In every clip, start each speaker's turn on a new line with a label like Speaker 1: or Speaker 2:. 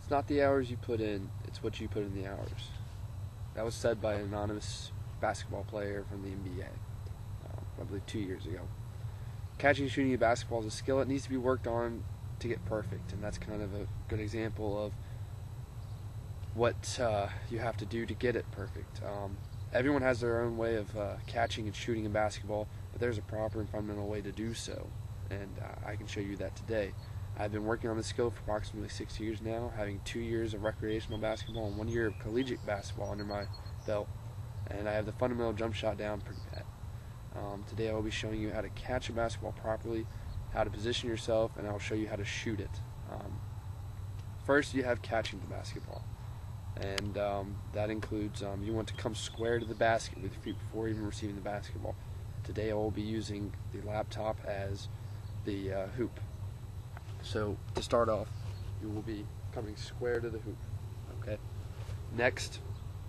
Speaker 1: It's not the hours you put in, it's what you put in the hours. That was said by an anonymous basketball player from the NBA, I believe 2 years ago. Catching and shooting a basketball is a skill that needs to be worked on to get perfect, and that's kind of a good example of what you have to do to get it perfect. Everyone has their own way of catching and shooting a basketball, but there's a proper and fundamental way to do so, and I can show you that today. I've been working on this skill for approximately 6 years now, having 2 years of recreational basketball and 1 year of collegiate basketball under my belt, and I have the fundamental jump shot down pretty bad. Today I will be showing you how to catch a basketball properly, how to position yourself, and I will show you how to shoot it. First, you have catching the basketball, and that includes you want to come square to the basket with your feet before even receiving the basketball. Today I will be using the laptop as the hoop. So to start off, you will be coming square to the hoop. Okay. Next,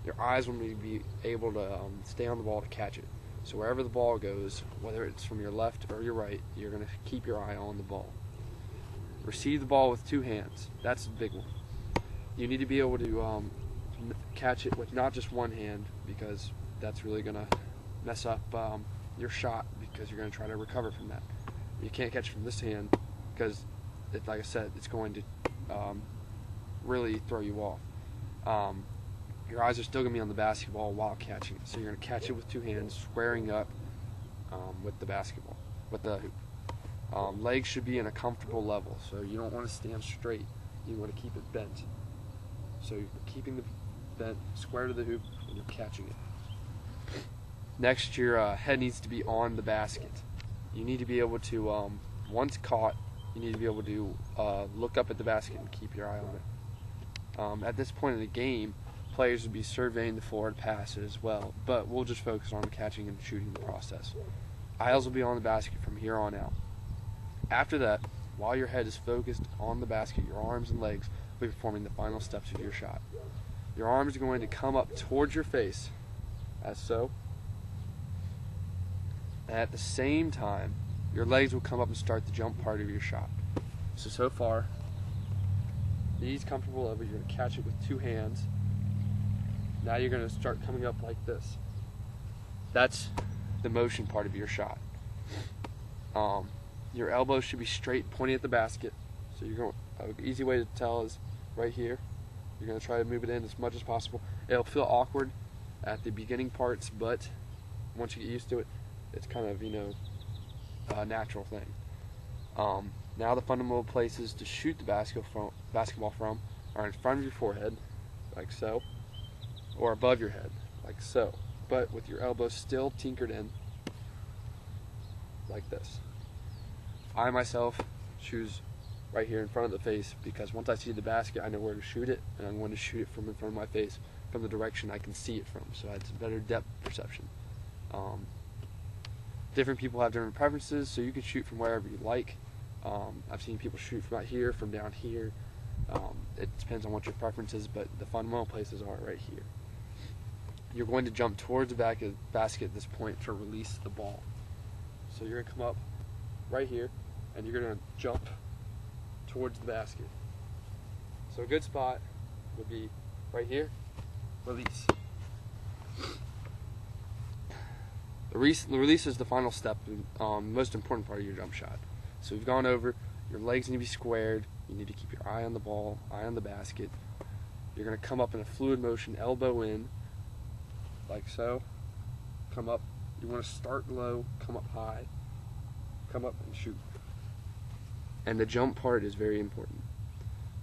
Speaker 1: your eyes will be able to stay on the ball to catch it. So wherever the ball goes, whether it's from your left or your right, you're going to keep your eye on the ball. Receive the ball with 2 hands. That's the big one. You need to be able to catch it with not just one hand, because that's really going to mess up your shot, because you're going to try to recover from that. You can't catch it from this hand because, like I said, it's going to really throw you off. Your eyes are still going to be on the basketball while catching it. So you're going to catch it with 2 hands, squaring up with the basketball, with the hoop. Legs should be in a comfortable level, so you don't want to stand straight. You want to keep it bent. So you're keeping the bent square to the hoop when you're catching it. Next, your head needs to be on the basket. You need to be able to, once caught, you need to be able to look up at the basket and keep your eye on it. At this point in the game, players would be surveying the forward pass as well, but we'll just focus on catching and shooting the process. Eyes will be on the basket from here on out. After that, while your head is focused on the basket, your arms and legs will be performing the final steps of your shot. Your arms are going to come up towards your face, as so. And at the same time, your legs will come up and start the jump part of your shot. So far, these comfortable levels, you're going to catch it with 2 hands. Now you're going to start coming up like this. That's the motion part of your shot. Your elbows should be straight, pointing at the basket. So you're going. An easy way to tell is right here. You're going to try to move it in as much as possible. It'll feel awkward at the beginning parts, but once you get used to it, it's kind of, a natural thing. Now the fundamental places to shoot the basketball from are in front of your forehead, like so, or above your head, like so, but with your elbows still tinkered in, like this. I myself choose right here in front of the face, because once I see the basket, I know where to shoot it, and I'm going to shoot it from in front of my face, from the direction I can see it from, so it's a better depth perception. Different people have different preferences, so you can shoot from wherever you like. I've seen people shoot from out here, from down here. It depends on what your preference is, but the fundamental places are right here. You're going to jump towards the basket at this point to release the ball. So you're going to come up right here, and you're going to jump towards the basket. So a good spot would be right here, release. The release is the final step, most important part of your jump shot. So we've gone over, your legs need to be squared, you need to keep your eye on the ball, eye on the basket. You're going to come up in a fluid motion, elbow in, like so. Come up, you want to start low, come up high, come up and shoot. And the jump part is very important.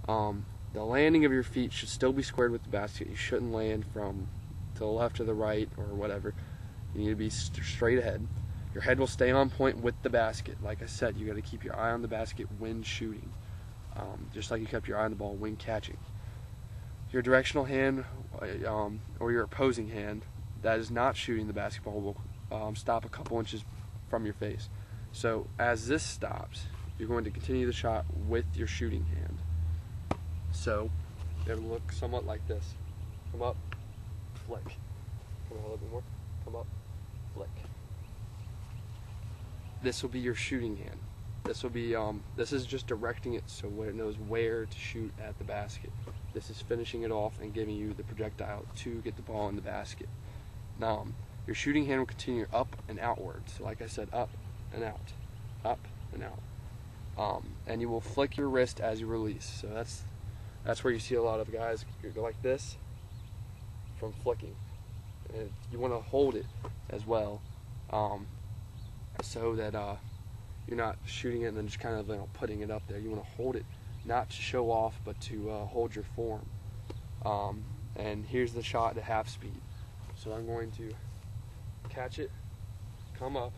Speaker 1: The landing of your feet should still be squared with the basket. You shouldn't land from to the left or the right or whatever. You need to be straight ahead. Your head will stay on point with the basket. Like I said, you got to keep your eye on the basket when shooting, just like you kept your eye on the ball when catching. Your directional hand or your opposing hand that is not shooting the basketball will stop a couple inches from your face. So as this stops, you're going to continue the shot with your shooting hand. So it'll look somewhat like this. Come up, flick. Come on, a little bit more. Come up, flick. This will be your shooting hand. This will be, this is just directing it so it knows where to shoot at the basket. This is finishing it off and giving you the projectile to get the ball in the basket. Now, your shooting hand will continue up and outward. So like I said, up and out, up and out. And you will flick your wrist as you release. So that's where you see a lot of guys go like this from flicking. And you want to hold it as well, so that you're not shooting it and then just kind of putting it up there. You want to hold it, not to show off, but to hold your form. And here's the shot at half speed. So I'm going to catch it, come up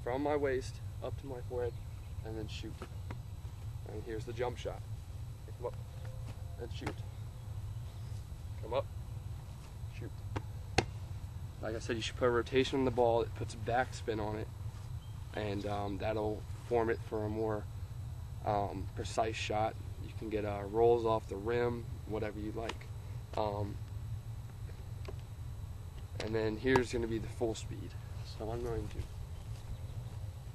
Speaker 1: from my waist up to my forehead, and then shoot. And here's the jump shot. Come up and shoot. Come up, shoot. Like I said, you should put a rotation on the ball that puts a backspin on it, and that'll form it for a more precise shot. You can get rolls off the rim, whatever you like. And then here's going to be the full speed. So I'm going to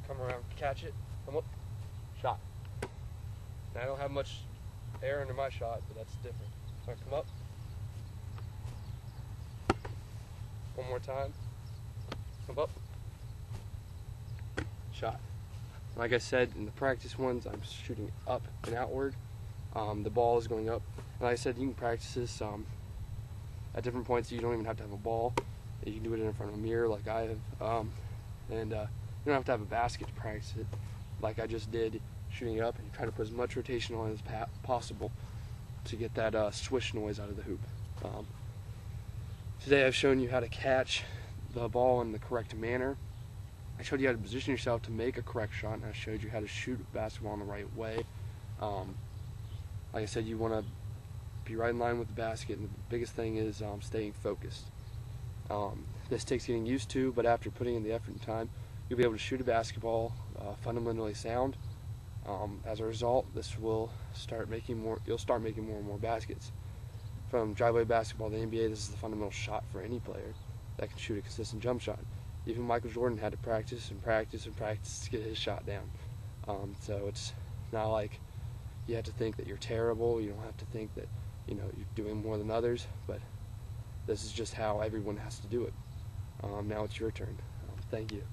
Speaker 1: come around, catch it, come up, shot. Now I don't have much air under my shot, but that's different. So I come up, one more time, come up, shot. Like I said, in the practice ones, I'm shooting up and outward. The ball is going up. And like I said, you can practice this at different points. You don't even have to have a ball. You can do it in front of a mirror like I have. And you don't have to have a basket to practice it like I just did, shooting it up. And you try to put as much rotation on it as possible to get that swish noise out of the hoop. Today I've shown you how to catch the ball in the correct manner. I showed you how to position yourself to make a correct shot, and I showed you how to shoot a basketball in the right way. Like I said, you want to be right in line with the basket, and the biggest thing is staying focused. This takes getting used to, but after putting in the effort and time, you'll be able to shoot a basketball fundamentally sound. As a result, this will start making more. You'll start making more and more baskets. From driveway basketball to the NBA, this is the fundamental shot for any player that can shoot a consistent jump shot. Even Michael Jordan had to practice and practice and practice to get his shot down. So it's not like you have to think that you're terrible. You don't have to think that you're doing more than others. But this is just how everyone has to do it. Now it's your turn. Thank you.